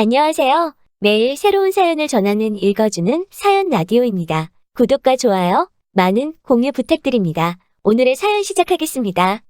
안녕하세요. 매일 새로운 사연을 전하는 읽어주는 사연 라디오입니다. 구독과 좋아요, 많은 공유 부탁드립니다. 오늘의 사연 시작하겠습니다.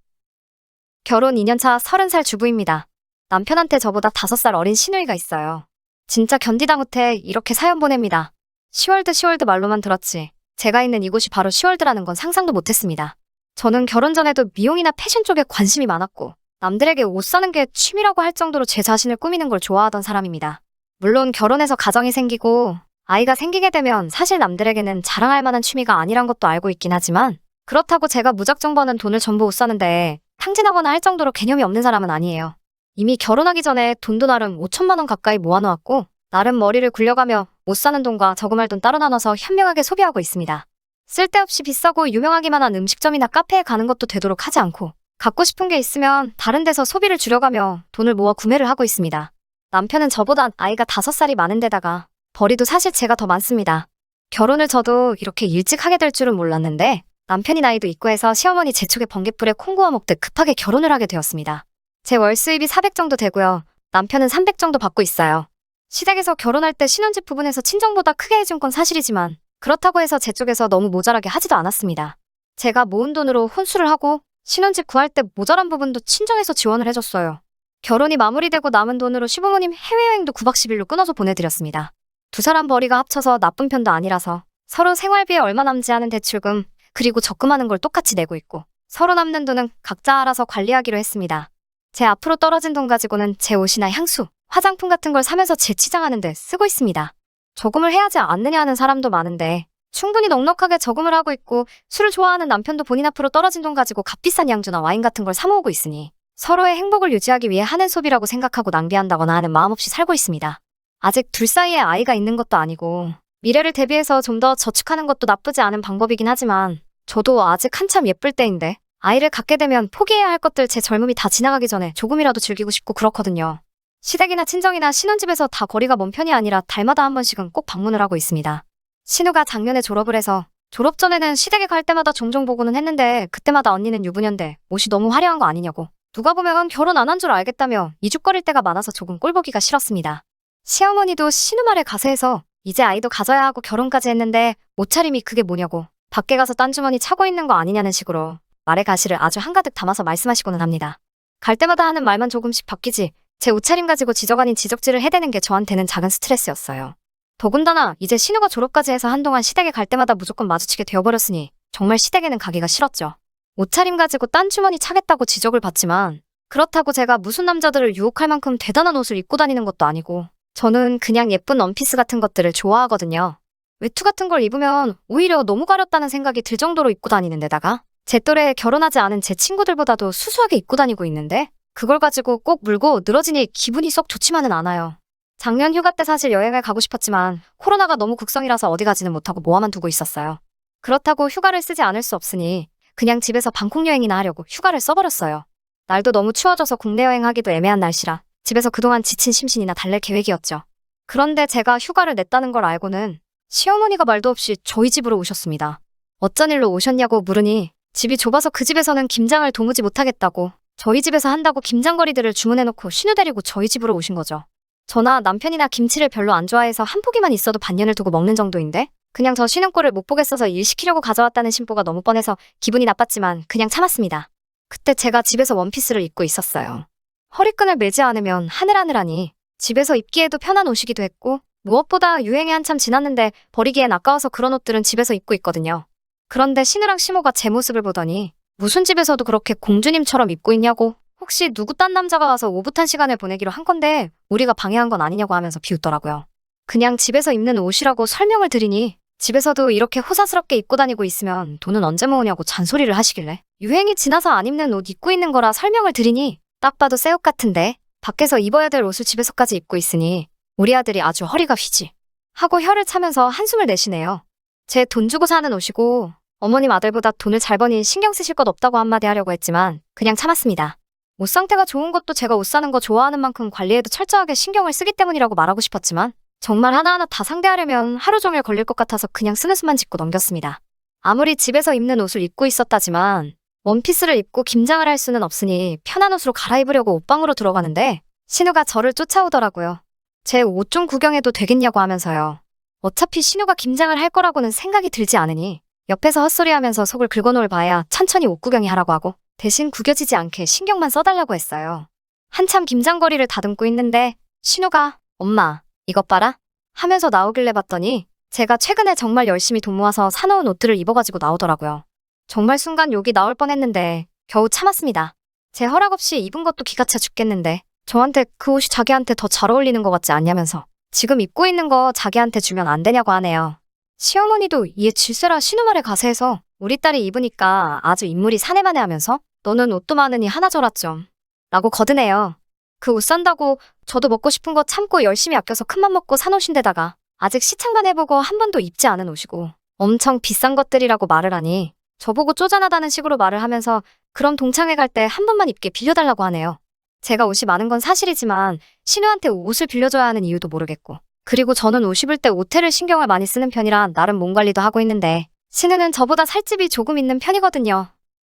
결혼 2년차 30살 주부입니다. 남편한테 저보다 5살 어린 시누이가 있어요. 진짜 견디다 못해 이렇게 사연 보냅니다. 시월드 말로만 들었지. 제가 있는 이곳이 바로 시월드라는 건 상상도 못했습니다. 저는 결혼 전에도 미용이나 패션 쪽에 관심이 많았고 남들에게 옷 사는 게 취미라고 할 정도로 제 자신을 꾸미는 걸 좋아하던 사람입니다. 물론 결혼해서 가정이 생기고 아이가 생기게 되면 사실 남들에게는 자랑할 만한 취미가 아니란 것도 알고 있긴 하지만 그렇다고 제가 무작정 버는 돈을 전부 옷 사는데 탕진하거나 할 정도로 개념이 없는 사람은 아니에요. 이미 결혼하기 전에 돈도 나름 5천만 원 가까이 모아놓았고 나름 머리를 굴려가며 옷 사는 돈과 저금할 돈 따로 나눠서 현명하게 소비하고 있습니다. 쓸데없이 비싸고 유명하기만 한 음식점이나 카페에 가는 것도 되도록 하지 않고 갖고 싶은 게 있으면 다른 데서 소비를 줄여가며 돈을 모아 구매를 하고 있습니다. 남편은 저보다 아이가 5살이 많은데다가 벌이도 사실 제가 더 많습니다. 결혼을 저도 이렇게 일찍 하게 될 줄은 몰랐는데 남편이 나이도 있고 해서 시어머니 재촉에 번갯불에 콩 구워 먹듯 급하게 결혼을 하게 되었습니다. 제 월 수입이 400 정도 되고요. 남편은 300 정도 받고 있어요. 시댁에서 결혼할 때 신혼집 부분에서 친정보다 크게 해준 건 사실이지만 그렇다고 해서 제 쪽에서 너무 모자라게 하지도 않았습니다. 제가 모은 돈으로 혼수를 하고 신혼집 구할 때 모자란 부분도 친정에서 지원을 해줬어요. 결혼이 마무리되고 남은 돈으로 시부모님 해외여행도 9박 10일로 끊어서 보내드렸습니다. 두 사람 벌이가 합쳐서 나쁜 편도 아니라서 서로 생활비에 얼마 남지 않은 대출금 그리고 적금하는 걸 똑같이 내고 있고 서로 남는 돈은 각자 알아서 관리하기로 했습니다. 제 앞으로 떨어진 돈 가지고는 제 옷이나 향수, 화장품 같은 걸 사면서 제 치장하는 데 쓰고 있습니다. 저금을 해야지 않느냐 하는 사람도 많은데 충분히 넉넉하게 저금을 하고 있고 술을 좋아하는 남편도 본인 앞으로 떨어진 돈 가지고 값비싼 양주나 와인 같은 걸 사 모으고 있으니 서로의 행복을 유지하기 위해 하는 소비라고 생각하고 낭비한다거나 하는 마음 없이 살고 있습니다. 아직 둘 사이에 아이가 있는 것도 아니고 미래를 대비해서 좀 더 저축하는 것도 나쁘지 않은 방법이긴 하지만 저도 아직 한참 예쁠 때인데 아이를 갖게 되면 포기해야 할 것들 제 젊음이 다 지나가기 전에 조금이라도 즐기고 싶고 그렇거든요. 시댁이나 친정이나 신혼집에서 다 거리가 먼 편이 아니라 달마다 한 번씩은 꼭 방문을 하고 있습니다. 신우가 작년에 졸업을 해서 졸업 전에는 시댁에 갈 때마다 종종 보고는 했는데 그때마다 언니는 유부녀인데 옷이 너무 화려한 거 아니냐고 누가 보면 결혼 안 한 줄 알겠다며 이죽거릴 때가 많아서 조금 꼴보기가 싫었습니다. 시어머니도 신우 말에 가세해서 이제 아이도 가져야 하고 결혼까지 했는데 옷차림이 그게 뭐냐고 밖에 가서 딴 주머니 차고 있는 거 아니냐는 식으로 말의 가시를 아주 한가득 담아서 말씀하시고는 합니다. 갈 때마다 하는 말만 조금씩 바뀌지 제 옷차림 가지고 지적 아닌 지적질을 해대는 게 저한테는 작은 스트레스였어요. 더군다나 이제 신우가 졸업까지 해서 한동안 시댁에 갈 때마다 무조건 마주치게 되어버렸으니 정말 시댁에는 가기가 싫었죠. 옷차림 가지고 딴 주머니 차겠다고 지적을 받지만 그렇다고 제가 무슨 남자들을 유혹할 만큼 대단한 옷을 입고 다니는 것도 아니고 저는 그냥 예쁜 원피스 같은 것들을 좋아하거든요. 외투 같은 걸 입으면 오히려 너무 가렸다는 생각이 들 정도로 입고 다니는 데다가 제 또래에 결혼하지 않은 제 친구들보다도 수수하게 입고 다니고 있는데 그걸 가지고 꼭 물고 늘어지니 기분이 썩 좋지만은 않아요. 작년 휴가 때 사실 여행을 가고 싶었지만 코로나가 너무 극성이라서 어디 가지는 못하고 모아만 두고 있었어요. 그렇다고 휴가를 쓰지 않을 수 없으니 그냥 집에서 방콕 여행이나 하려고 휴가를 써버렸어요. 날도 너무 추워져서 국내 여행하기도 애매한 날씨라 집에서 그동안 지친 심신이나 달랠 계획이었죠. 그런데 제가 휴가를 냈다는 걸 알고는 시어머니가 말도 없이 저희 집으로 오셨습니다. 어쩐 일로 오셨냐고 물으니 집이 좁아서 그 집에서는 김장을 도무지 못하겠다고 저희 집에서 한다고 김장거리들을 주문해놓고 신우 데리고 저희 집으로 오신 거죠. 저나 남편이나 김치를 별로 안 좋아해서 한 포기만 있어도 반년을 두고 먹는 정도인데 그냥 저 쉬는 꼴을 못 보겠어서 일 시키려고 가져왔다는 심보가 너무 뻔해서 기분이 나빴지만 그냥 참았습니다. 그때 제가 집에서 원피스를 입고 있었어요. 허리끈을 매지 않으면 하늘하늘하니 집에서 입기에도 편한 옷이기도 했고 무엇보다 유행이 한참 지났는데 버리기엔 아까워서 그런 옷들은 집에서 입고 있거든요. 그런데 신우랑 시모가 제 모습을 보더니 무슨 집에서도 그렇게 공주님처럼 입고 있냐고 혹시 누구 딴 남자가 와서 오붓한 시간을 보내기로 한 건데 우리가 방해한 건 아니냐고 하면서 비웃더라고요. 그냥 집에서 입는 옷이라고 설명을 드리니 집에서도 이렇게 호사스럽게 입고 다니고 있으면 돈은 언제 모으냐고 잔소리를 하시길래 유행이 지나서 안 입는 옷 입고 있는 거라 설명을 드리니 딱 봐도 새 옷 같은데 밖에서 입어야 될 옷을 집에서까지 입고 있으니 우리 아들이 아주 허리가 휘지 하고 혀를 차면서 한숨을 내쉬네요. 제 돈 주고 사는 옷이고 어머님 아들보다 돈을 잘 버니 신경 쓰실 것 없다고 한마디 하려고 했지만 그냥 참았습니다. 옷 상태가 좋은 것도 제가 옷 사는 거 좋아하는 만큼 관리에도 철저하게 신경을 쓰기 때문이라고 말하고 싶었지만 정말 하나하나 다 상대하려면 하루 종일 걸릴 것 같아서 그냥 쓰는 수만 짓고 넘겼습니다. 아무리 집에서 입는 옷을 입고 있었다지만 원피스를 입고 김장을 할 수는 없으니 편한 옷으로 갈아입으려고 옷방으로 들어가는데 신우가 저를 쫓아오더라고요. 제 옷 좀 구경해도 되겠냐고 하면서요. 어차피 신우가 김장을 할 거라고는 생각이 들지 않으니 옆에서 헛소리하면서 속을 긁어놓을 바에야 천천히 옷 구경이 하라고 하고 대신 구겨지지 않게 신경만 써달라고 했어요. 한참 김장거리를 다듬고 있는데 신우가 엄마 이것 봐라 하면서 나오길래 봤더니 제가 최근에 정말 열심히 돈 모아서 사놓은 옷들을 입어가지고 나오더라고요. 정말 순간 욕이 나올 뻔했는데 겨우 참았습니다. 제 허락 없이 입은 것도 기가 차 죽겠는데 저한테 그 옷이 자기한테 더 잘 어울리는 것 같지 않냐면서 지금 입고 있는 거 자기한테 주면 안 되냐고 하네요. 시어머니도 이에 질세라 신우 말에 가세해서 우리 딸이 입으니까 아주 인물이 사내마네 하면서 너는 옷도 많으니 하나 줘라 좀 라고 거드네요. 그 옷 산다고 저도 먹고 싶은 거 참고 열심히 아껴서 큰맘 먹고 산 옷인데다가 아직 시창만 해보고 한 번도 입지 않은 옷이고 엄청 비싼 것들이라고 말을 하니 저보고 쪼잔하다는 식으로 말을 하면서 그럼 동창회 갈 때 한 번만 입게 빌려달라고 하네요. 제가 옷이 많은 건 사실이지만 신우한테 옷을 빌려줘야 하는 이유도 모르겠고 그리고 저는 옷 입을 때 옷태를 신경을 많이 쓰는 편이라 나름 몸 관리도 하고 있는데 신우는 저보다 살집이 조금 있는 편이거든요.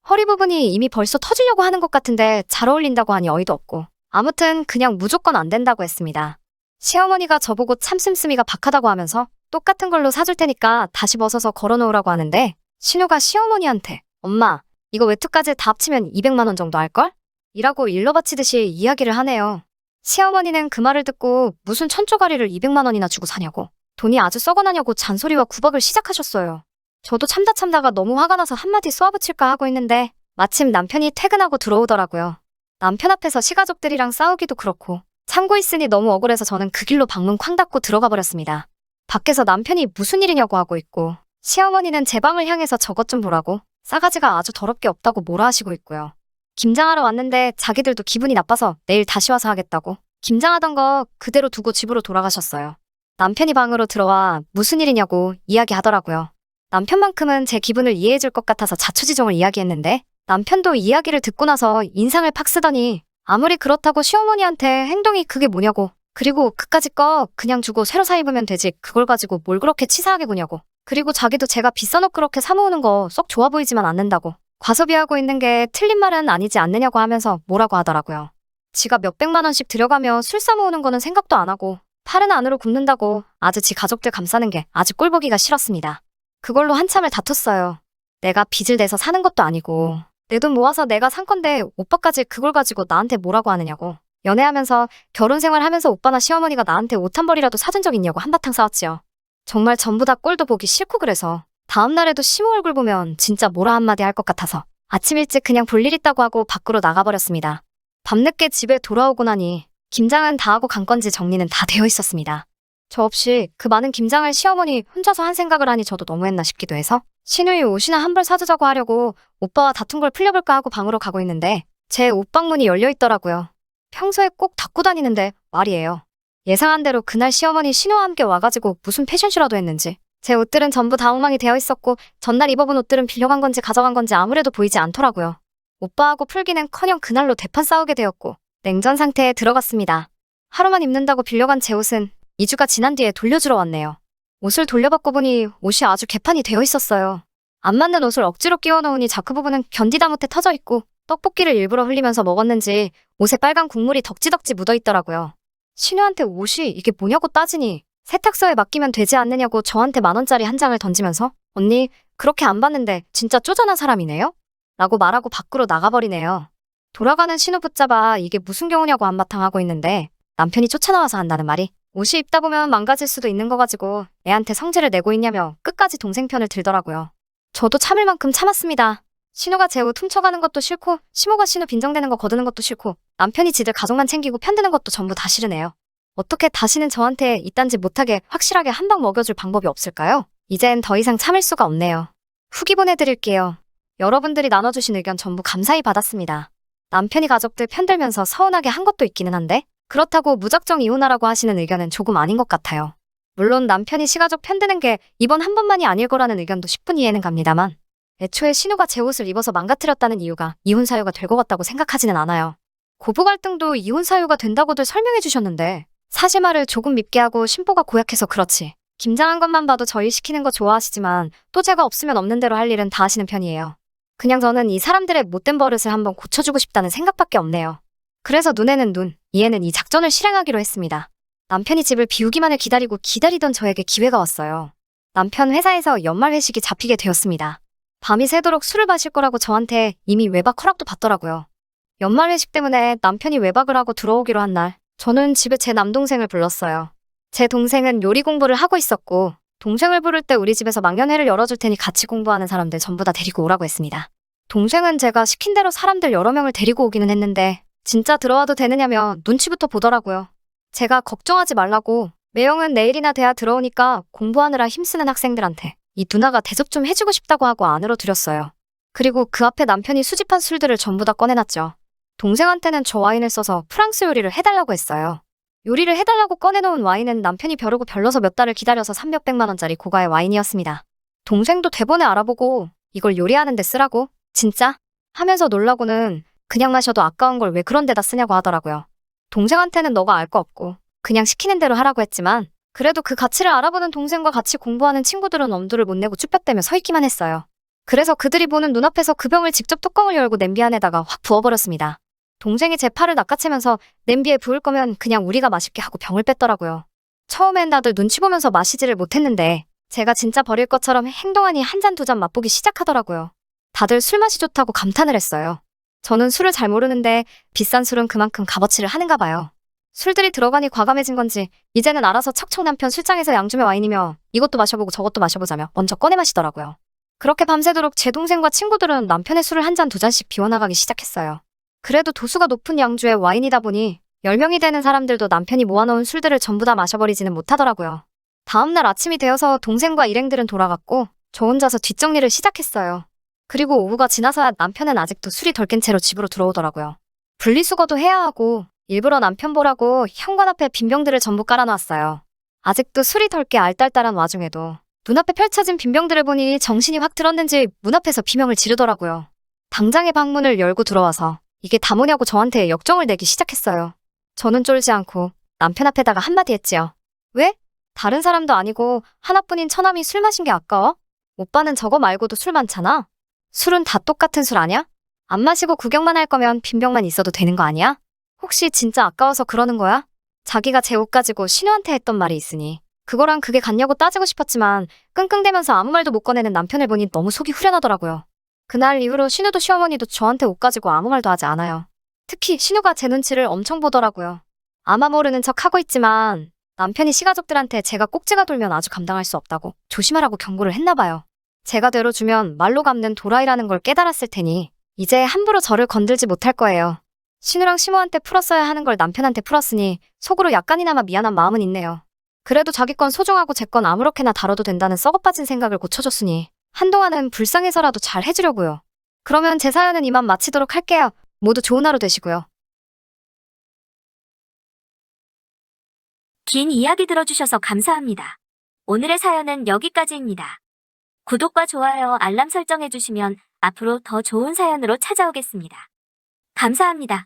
허리 부분이 이미 벌써 터지려고 하는 것 같은데 잘 어울린다고 하니 어이도 없고 아무튼 그냥 무조건 안 된다고 했습니다. 시어머니가 저보고 참 씀씀이가 박하다고 하면서 똑같은 걸로 사줄 테니까 다시 벗어서 걸어놓으라고 하는데 신우가 시어머니한테 엄마 이거 외투까지 다 합치면 200만 원 정도 할걸? 이라고 일러 바치듯이 이야기를 하네요. 시어머니는 그 말을 듣고 무슨 천조가리를 200만 원이나 주고 사냐고 돈이 아주 썩어나냐고 잔소리와 구박을 시작하셨어요. 저도 참다가 너무 화가 나서 한마디 쏘아붙일까 하고 있는데 마침 남편이 퇴근하고 들어오더라고요. 남편 앞에서 시가족들이랑 싸우기도 그렇고 참고 있으니 너무 억울해서 저는 그 길로 방문 쾅 닫고 들어가 버렸습니다. 밖에서 남편이 무슨 일이냐고 하고 있고 시어머니는 제 방을 향해서 저것 좀 보라고 싸가지가 아주 더럽게 없다고 뭐라 하시고 있고요. 김장하러 왔는데 자기들도 기분이 나빠서 내일 다시 와서 하겠다고 김장하던 거 그대로 두고 집으로 돌아가셨어요. 남편이 방으로 들어와 무슨 일이냐고 이야기하더라고요. 남편만큼은 제 기분을 이해해줄 것 같아서 자초지종을 이야기했는데 남편도 이야기를 듣고 나서 인상을 팍 쓰더니 아무리 그렇다고 시어머니한테 행동이 그게 뭐냐고 그리고 그까짓 거 그냥 주고 새로 사 입으면 되지 그걸 가지고 뭘 그렇게 치사하게 구냐고 그리고 자기도 제가 비싼 옷 그렇게 사 모으는 거 썩 좋아 보이지만 않는다고 과소비하고 있는 게 틀린 말은 아니지 않느냐고 하면서 뭐라고 하더라고요. 지가 몇백만 원씩 들여가며 술 사 모으는 거는 생각도 안 하고 팔은 안으로 굽는다고 아주 지 가족들 감싸는 게 아주 꼴보기가 싫었습니다. 그걸로 한참을 다퉜어요. 내가 빚을 내서 사는 것도 아니고 내 돈 모아서 내가 산 건데 오빠까지 그걸 가지고 나한테 뭐라고 하느냐고 연애하면서 결혼 생활하면서 오빠나 시어머니가 나한테 옷 한 벌이라도 사준 적 있냐고 한바탕 싸웠지요. 정말 전부 다 꼴도 보기 싫고 그래서 다음 날에도 시모 얼굴 보면 진짜 뭐라 한마디 할 것 같아서 아침 일찍 그냥 볼 일 있다고 하고 밖으로 나가버렸습니다. 밤늦게 집에 돌아오고 나니 김장은 다 하고 간 건지 정리는 다 되어 있었습니다. 저 없이 그 많은 김장을 시어머니 혼자서 한 생각을 하니 저도 너무했나 싶기도 해서 신우이 옷이나 한 벌 사주자고 하려고 오빠와 다툰 걸 풀려볼까 하고 방으로 가고 있는데 제 옷방문이 열려 있더라고요. 평소에 꼭 닫고 다니는데 말이에요. 예상한 대로 그날 시어머니 신우와 함께 와가지고 무슨 패션쇼라도 했는지 제 옷들은 전부 다 엉망이 되어 있었고 전날 입어본 옷들은 빌려간 건지 가져간 건지 아무래도 보이지 않더라고요. 오빠하고 풀기는커녕 그날로 대판 싸우게 되었고 냉전 상태에 들어갔습니다. 하루만 입는다고 빌려간 제 옷은 2주가 지난 뒤에 돌려주러 왔네요. 옷을 돌려받고 보니 옷이 아주 개판이 되어 있었어요. 안 맞는 옷을 억지로 끼워 넣으니 자크 부분은 견디다 못해 터져 있고 떡볶이를 일부러 흘리면서 먹었는지 옷에 빨간 국물이 덕지덕지 묻어 있더라고요. 신우한테 옷이 이게 뭐냐고 따지니 세탁소에 맡기면 되지 않느냐고 저한테 10,000원짜리 한 장을 던지면서 언니 그렇게 안 봤는데 진짜 쪼잔한 사람이네요? 라고 말하고 밖으로 나가버리네요. 돌아가는 신우 붙잡아 이게 무슨 경우냐고 한바탕 하고 있는데 남편이 쫓아나와서 한다는 말이 옷이 입다 보면 망가질 수도 있는 거 가지고 애한테 성질을 내고 있냐며 끝까지 동생 편을 들더라고요. 저도 참을 만큼 참았습니다. 신우가 제 옷 훔쳐가는 것도 싫고 시모가 신우 빈정대는 거 거드는 것도 싫고 남편이 지들 가족만 챙기고 편드는 것도 전부 다 싫으네요. 어떻게 다시는 저한테 이딴 짓 못하게 확실하게 한 방 먹여줄 방법이 없을까요? 이젠 더 이상 참을 수가 없네요. 후기 보내드릴게요. 여러분들이 나눠주신 의견 전부 감사히 받았습니다. 남편이 가족들 편들면서 서운하게 한 것도 있기는 한데 그렇다고 무작정 이혼하라고 하시는 의견은 조금 아닌 것 같아요. 물론 남편이 시가족 편드는 게 이번 한 번만이 아닐 거라는 의견도 10분 이해는 갑니다만 애초에 신우가 제 옷을 입어서 망가뜨렸다는 이유가 이혼 사유가 될 것 같다고 생각하지는 않아요. 고부 갈등도 이혼 사유가 된다고들 설명해 주셨는데 사실말을 조금 밉게 하고 심보가 고약해서 그렇지. 김장한 것만 봐도 저희 시키는 거 좋아하시지만 또 제가 없으면 없는 대로 할 일은 다 하시는 편이에요. 그냥 저는 이 사람들의 못된 버릇을 한번 고쳐주고 싶다는 생각밖에 없네요. 그래서 눈에는 눈, 이에는 이 작전을 실행하기로 했습니다. 남편이 집을 비우기만을 기다리던 저에게 기회가 왔어요. 남편 회사에서 연말 회식이 잡히게 되었습니다. 밤이 새도록 술을 마실 거라고 저한테 이미 외박 허락도 받더라고요. 연말 회식 때문에 남편이 외박을 하고 들어오기로 한 날, 저는 집에 제 남동생을 불렀어요. 제 동생은 요리 공부를 하고 있었고, 동생을 부를 때 우리 집에서 망연회를 열어줄 테니 같이 공부하는 사람들 전부 다 데리고 오라고 했습니다. 동생은 제가 시킨 대로 사람들 여러 명을 데리고 오기는 했는데, 진짜 들어와도 되느냐며 눈치부터 보더라고요. 제가 걱정하지 말라고, 매형은 내일이나 돼야 들어오니까 공부하느라 힘쓰는 학생들한테 이 누나가 대접 좀 해주고 싶다고 하고 안으로 들였어요. 그리고 그 앞에 남편이 수집한 술들을 전부 다 꺼내놨죠. 동생한테는 저 와인을 써서 프랑스 요리를 해달라고 했어요. 요리를 해달라고 꺼내놓은 와인은 남편이 벼르고 별러서 몇 달을 기다려서 300만 원짜리 고가의 와인이었습니다. 동생도 대본에 알아보고 이걸 요리하는 데 쓰라고? 진짜? 하면서 놀라고는 그냥 마셔도 아까운 걸 왜 그런 데다 쓰냐고 하더라고요. 동생한테는 너가 알 거 없고 그냥 시키는 대로 하라고 했지만 그래도 그 가치를 알아보는 동생과 같이 공부하는 친구들은 엄두를 못 내고 쭈뼛대며 서 있기만 했어요. 그래서 그들이 보는 눈앞에서 그 병을 직접 뚜껑을 열고 냄비 안에다가 확 부어버렸습니다. 동생이 제 팔을 낚아채면서 냄비에 부을 거면 그냥 우리가 마실게 하고 병을 뺐더라고요. 처음엔 다들 눈치 보면서 마시지를 못했는데 제가 진짜 버릴 것처럼 행동하니 한 잔 두 잔 맛보기 시작하더라고요. 다들 술 맛이 좋다고 감탄을 했어요. 저는 술을 잘 모르는데 비싼 술은 그만큼 값어치를 하는가 봐요. 술들이 들어가니 과감해진 건지 이제는 알아서 척척 남편 술장에서 양주며 와인이며 이것도 마셔보고 저것도 마셔보자며 먼저 꺼내 마시더라고요. 그렇게 밤새도록 제 동생과 친구들은 남편의 술을 한 잔 두 잔씩 비워나가기 시작했어요. 그래도 도수가 높은 양주에 와인이다 보니 10명이 되는 사람들도 남편이 모아놓은 술들을 전부 다 마셔버리지는 못하더라고요. 다음날 아침이 되어서 동생과 일행들은 돌아갔고 저 혼자서 뒷정리를 시작했어요. 그리고 오후가 지나서야 남편은 아직도 술이 덜 깬 채로 집으로 들어오더라고요. 분리수거도 해야 하고 일부러 남편 보라고 현관 앞에 빈 병들을 전부 깔아놨어요. 아직도 술이 덜 게 알딸딸한 와중에도 눈앞에 펼쳐진 빈 병들을 보니 정신이 확 들었는지 문 앞에서 비명을 지르더라고요. 당장에 방문을 열고 들어와서 이게 다 뭐냐고 저한테 역정을 내기 시작했어요. 저는 쫄지 않고 남편 앞에다가 한마디 했지요. 왜? 다른 사람도 아니고 하나뿐인 처남이 술 마신 게 아까워? 오빠는 저거 말고도 술 많잖아. 술은 다 똑같은 술 아냐? 안 마시고 구경만 할 거면 빈 병만 있어도 되는 거 아니야? 혹시 진짜 아까워서 그러는 거야? 자기가 제 옷 가지고 신우한테 했던 말이 있으니 그거랑 그게 같냐고 따지고 싶었지만 끙끙대면서 아무 말도 못 꺼내는 남편을 보니 너무 속이 후련하더라고요. 그날 이후로 신우도 시어머니도 저한테 옷 가지고 아무 말도 하지 않아요. 특히 신우가 제 눈치를 엄청 보더라고요. 아마 모르는 척 하고 있지만 남편이 시가족들한테 제가 꼭지가 돌면 아주 감당할 수 없다고 조심하라고 경고를 했나 봐요. 제가 대로주면 말로 갚는 도라이라는 걸 깨달았을 테니 이제 함부로 저를 건들지 못할 거예요. 신우랑 시모한테 풀었어야 하는 걸 남편한테 풀었으니 속으로 약간이나마 미안한 마음은 있네요. 그래도 자기 건 소중하고 제 건 아무렇게나 다뤄도 된다는 썩어빠진 생각을 고쳐줬으니 한동안은 불쌍해서라도 잘 해주려고요. 그러면 제 사연은 이만 마치도록 할게요. 모두 좋은 하루 되시고요. 긴 이야기 들어주셔서 감사합니다. 오늘의 사연은 여기까지입니다. 구독과 좋아요, 알람 설정해주시면 앞으로 더 좋은 사연으로 찾아오겠습니다. 감사합니다.